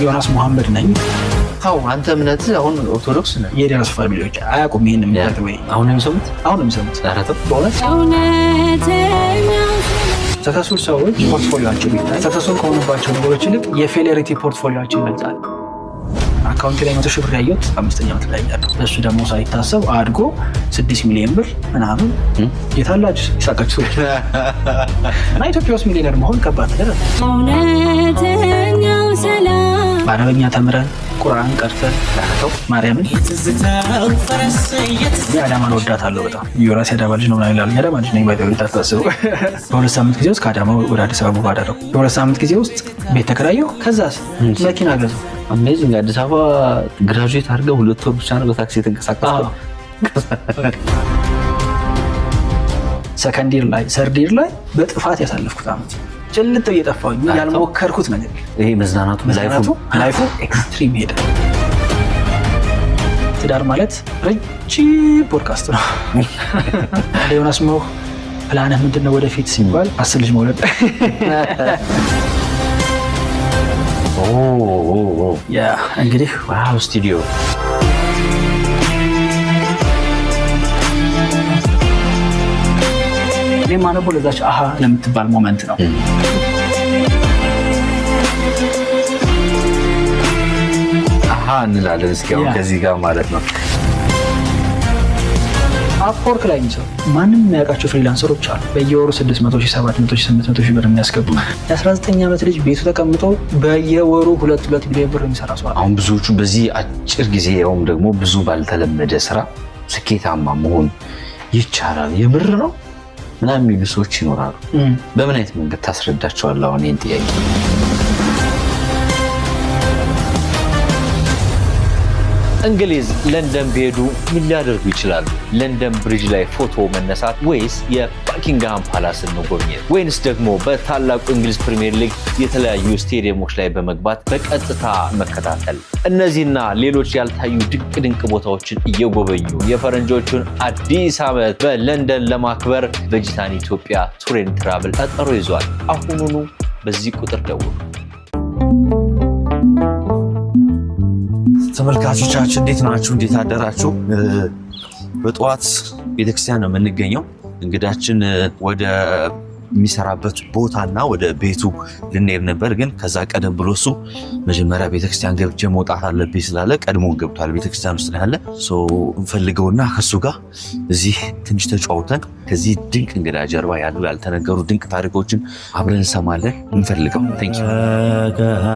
ዮናስ መሐመድ ነኝ። አው አንተ እምነት አሁን ኦርቶዶክስ ነህ? የራሱ ፋሚሊዎች አያውቁም ይሄንን ማለት ወይ አሁን የሚሰሙት አረተ በእውነት ሰክሰስፉል ሰዎች ፖርትፎሊዮአቸው ይታያል። ሰክሰስፉል ከሆኑባቸው ነገሮች ይልቅ የፌሌሪቲ ፖርትፎሊዮአቸው ይበልጣል። አካውንት ላይ 100 ሺህ ብር ያየሁት 5ኛ ዓመት ላይ ያለው እሱ ደግሞ ሳይታሰብ አድጎ 6 ሚሊዮን ብር ምናምን የታላችሁ ይሳቃችሁ እና ኢትዮጵያ ውስጥ ሚሊዮነር መሆን ከባድ ነገር ነው። በአረበኛ ተምረን ቁርአን ቀርተን ያረተው ማርያምን የአዳማን ወዳታለሁ በጣም የራሴ አዳማ ልጅ ነው ይላሉ። የአዳማ ልጅ ነኝ ባይተው ታስቡ። በሁለት ሳምንት ጊዜ ውስጥ ከአዳማ ወደ አዲስ አበባ ባደረው በሁለት ሳምንት ጊዜ ውስጥ ቤት ተከራየሁ። ከዛስ መኪና ገዛሁ። አሜዚንግ። አዲስ አበባ ግራጁዌት አድርገው 2 ወር ብቻ ነው በታክሲ የተንቀሳቀስኩት። ሰከንድ ይር ላይ ሰርድ ይር ላይ በጥፋት ያሳለፍኩት አመት ጭልጥ እየጠፋሁኝ ያልሞከርኩት ነገር ይሄ መዝናናቱ ላይፉ ኤክስትሪም ሄደ። ትዳር ማለት ረጅም ፖድካስት ነው። ዮናስ ሞ ፕላንህ ምንድነው ወደፊት ሲባል 10 ልጅ መውለድ። ያ እንግዲህ ዋው ስቱዲዮ እኔ ማነው ለዛች አሃ ለምትባል ሞመንት ነው። አሃ እንላለን እስኪ አሁን ከዚህ ጋር ማለት ነው። አፕወርክ ላይ የሚሰሩ ማንም የሚያውቃቸው ፍሪላንሰሮች አሉ። በየወሩ 600 ሺህ 700 ሺህ 800 ሺህ ብር የሚያስገቡ የ19 ዓመት ልጅ ቤቱ ተቀምጦ በየወሩ 2 ሚሊዮን ብር የሚሰራ ሰው አለ። አሁን ብዙዎቹ በዚህ አጭር ጊዜ ያውም ደግሞ ብዙ ባልተለመደ ስራ ስኬታማ መሆን ይቻላል የምር ነው ምናምን የሚሉ ሰዎች ይኖራሉ። በምን አይነት መንገድ ታስረዳቸዋለህ? አሁን ይህን ጥያቄ እንግሊዝ ለንደን ቢሄዱ ምን ሊያደርጉ ይችላሉ? ለንደን ብሪጅ ላይ ፎቶ መነሳት ወይስ የባኪንግሃም ፓላስን መጎብኘት ወይንስ ደግሞ በታላቁ እንግሊዝ ፕሪሚየር ሊግ የተለያዩ ስቴዲየሞች ላይ በመግባት በቀጥታ መከታተል? እነዚህና ሌሎች ያልታዩ ድንቅ ቦታዎችን እየጎበኙ የፈረንጆቹን አዲስ ዓመት በለንደን ለማክበር ቬጂታን ኢትዮጵያ ቱር ኤንድ ትራቭል ቀጠሮ ይዟል። አሁኑኑ በዚህ ቁጥር ደውሉ። ተመልካቾቻችን እንዴት ናችሁ? እንዴት አደራችሁ? በጠዋት ቤተክርስቲያን ነው የምንገኘው። እንግዳችን ወደ የሚሰራበት ቦታና ወደ ቤቱ ልንሄድ ነበር፣ ግን ከዛ ቀደም ብሎ እሱ መጀመሪያ ቤተክርስቲያን ገብቼ መውጣት አለብኝ ስላለ ቀድሞ ገብቷል። ቤተክርስቲያን ውስጥ ያለ እንፈልገውና ከሱ ጋር እዚህ ትንሽ ተጫውተን ከዚህ ድንቅ እንግዳ ጀርባ ያሉ ያልተነገሩ ድንቅ ታሪኮችን አብረን እንሰማለን። እንፈልገው።